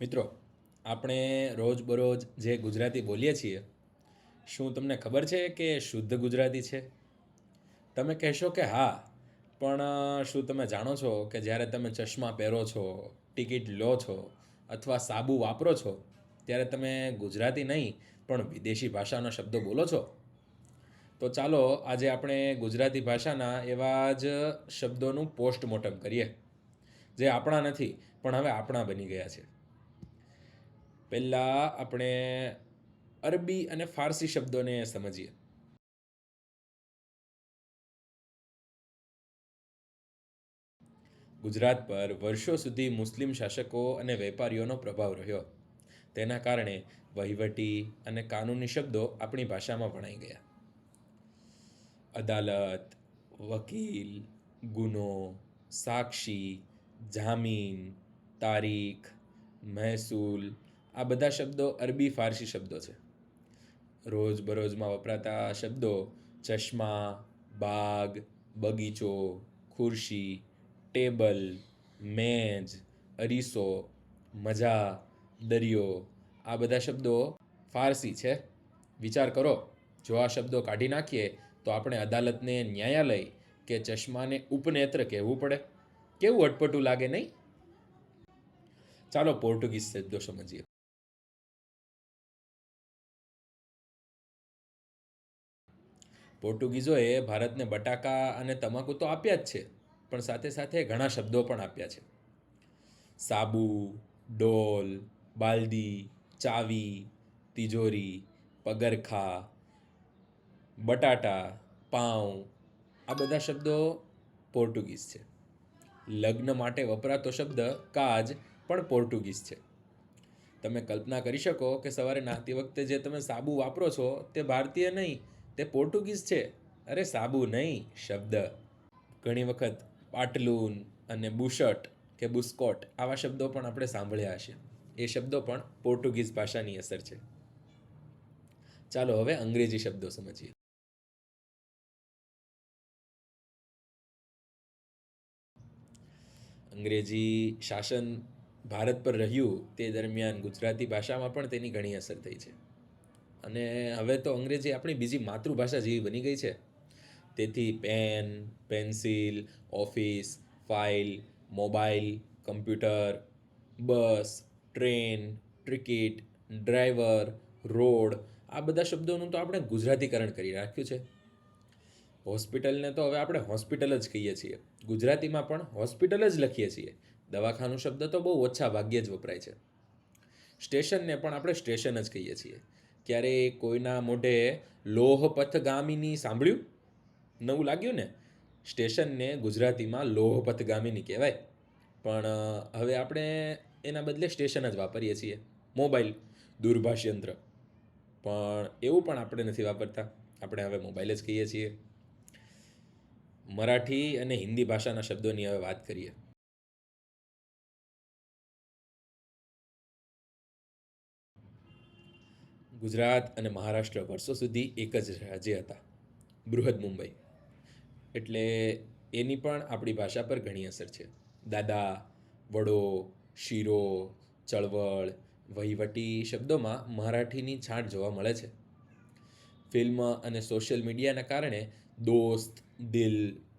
મિત્રો, આપણે રોજબરોજ જે ગુજરાતી બોલીએ છીએ, શું તમને ખબર છે કે શુદ્ધ ગુજરાતી છે? તમે કહેશો કે હા, પણ શું તમે જાણો છો કે જ્યારે તમે ચશ્મા પહેરો છો, ટિકિટ લો છો અથવા સાબુ વાપરો છો, ત્યારે તમે ગુજરાતી નહીં પણ વિદેશી ભાષાનો શબ્દો બોલો છો? તો ચાલો આજે આપણે ગુજરાતી ભાષાના એવા જ શબ્દોનું પોસ્ટમોર્ટમ કરીએ, જે આપણા નથી પણ હવે આપણા બની ગયા છે. પહેલાં આપણે અરબી અને ફારસી શબ્દોને સમજીએ. ગુજરાત પર વર્ષો સુધી મુસ્લિમ શાસકો અને વેપારીઓનો પ્રભાવ રહ્યો. તેના કારણે વહીવટી અને કાનૂની શબ્દો આપણી ભાષામાં વણાઈ ગયા. અદાલત, વકીલ, ગુનો, સાક્ષી, જામીન, તારીખ, મહેસૂલ, આ બધા શબ્દો અરબી ફારસી શબ્દો છે. રોજબરોજમાં વપરાતા શબ્દો ચશ્મા, બાગ, બગીચો, ખુરશી, ટેબલ, મેજ, અરીસો, મજા, દરિયો, આ બધા શબ્દો ફારસી છે. વિચાર કરો, જો આ શબ્દો કાઢી નાખીએ તો આપણે અદાલતને ન્યાયાલય કે ચશ્માને ઉપનેત્ર કહેવું પડે. કેવું અટપટું લાગે નહીં? ચાલો પોર્ટુગીઝ શબ્દો સમજીએ. પોર્ટુગીઝોએ ભારતને બટાકા અને તમાકુ તો આપ્યા જ છે, પણ સાથે સાથે ઘણા શબ્દો પણ આપ્યા છે. સાબુ, ડોલ, બાલદી, ચાવી, તિજોરી, પગરખા, બટાટા, પાઉં, આ બધા શબ્દો પોર્ટુગીઝ છે. લગ્ન માટે વપરાતો શબ્દ કાજ પણ પોર્ટુગીઝ છે. તમે કલ્પના કરી શકો કે સવારે નહાતી વખતે જે તમે સાબુ વાપરો છો તે ભારતીય નહીં, તે પોર્ટુગીઝ છે. અરે સાબુ નહીં, શબ્દ. ઘણી વખત પાટલુન અને બુશર્ટ કે બુસ્કોટ આવા શબ્દો પણ આપણે સાંભળ્યા હશે. એ શબ્દો પણ પોર્ટુગીઝ ભાષાની અસર છે. ચાલો હવે અંગ્રેજી શબ્દો સમજીએ. અંગ્રેજી શાસન ભારત પર રહ્યું તે દરમિયાન ગુજરાતી ભાષામાં પણ તેની ઘણી અસર થઈ છે. અને હવે તો અંગ્રેજી આપણી બીજી માતૃભાષા જેવી બની ગઈ છે. તેથી pen, pencil, office, file, mobile, computer, bus, train, ticket, driver, road, આ બધા શબ્દોનું તો આપણે ગુજરાતીકરણ કરી રાખ્યું છે. હોસ્પિટલને તો હવે આપણે હોસ્પિટલ જ કહીએ છીએ. ગુજરાતીમાં પણ હોસ્પિટલ જ લખીએ છીએ. દવાખાનું શબ્દ તો બહુ ઓછા ભાગ્યે જ વપરાય છે. સ્ટેશનને પણ આપણે સ્ટેશન જ કહીએ છીએ. ક્યારે કોઈના મોઢે લોહપથગામિની સાંભળ્યું? નવું લાગ્યું ને? સ્ટેશનને ગુજરાતીમાં લોહપથગામિની કહેવાય. પણ હવે આપણે એના બદલે સ્ટેશન જ વાપરીએ છીએ. મોબાઈલ, દૂરભાષ યંત્ર, પણ એવું પણ આપણે નથી વાપરતા. આપણે હવે મોબાઈલ જ કહીએ છીએ. મરાઠી અને હિન્દી ભાષાના શબ્દોની હવે વાત કરીએ. ગુજરાત અને મહારાષ્ટ્ર વર્ષો સુધી એક જ રાજ્ય હતા, બૃહદ મુંબઈ. એટલે એની પણ આપણી ભાષા પર ઘણી અસર છે. દાદા, વડો, શીરો, ચળવળ, વહીવટી શબ્દોમાં મરાઠીની છાંટ જોવા મળે છે. ફિલ્મ અને સોશિયલ મીડિયાના કારણે દોસ્ત, દિલ,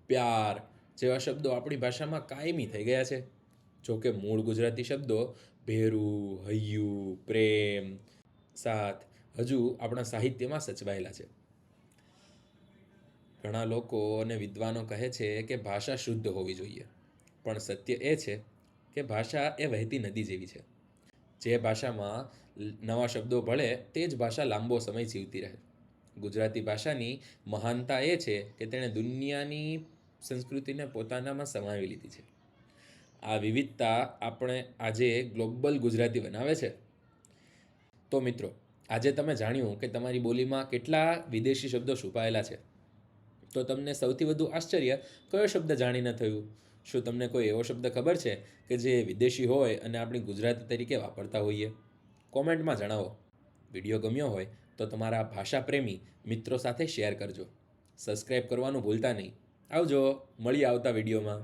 પ્યાર જેવા શબ્દો આપણી ભાષામાં કાયમી થઈ ગયા છે. જોકે મૂળ ગુજરાતી શબ્દો ભેરું, હૈયું, પ્રેમ, સાથ હજુ આપણા સાહિત્યમાં સચવાયેલા છે. ઘણા લોકો અને વિદ્વાનો કહે છે કે ભાષા શુદ્ધ હોવી જોઈએ, પણ સત્ય એ છે કે ભાષા એ વહેતી નદી જેવી છે. જે ભાષામાં નવા શબ્દો ભળે તે જ ભાષા લાંબો સમય જીવતી રહે. ગુજરાતી ભાષાની મહાનતા એ છે કે તેણે દુનિયાની સંસ્કૃતિને પોતાનામાં સમાવી લીધી છે. આ વિવિધતા આપણે આજે ગ્લોબલ ગુજરાતી બનાવે છે. તો મિત્રો, આજે તમે જાણ્યું કે તમારી બોલીમાં કેટલા વિદેશી શબ્દો છુપાયેલા છે. તો તમને સૌથી વધુ આશ્ચર્ય કયો શબ્દ જાણીને થયું? શું તમને કોઈ એવો શબ્દ ખબર છે કે જે વિદેશી હોય અને આપણી ગુજરાતી તરીકે વાપરતા હોઈએ? કોમેન્ટમાં જણાવો. વિડીયો ગમ્યો હોય તો તમારા ભાષા પ્રેમી મિત્રો સાથે શેર કરજો. સબસ્ક્રાઈબ કરવાનું ભૂલતા નહીં. આવજો, મળીએ આવતા વિડીયોમાં.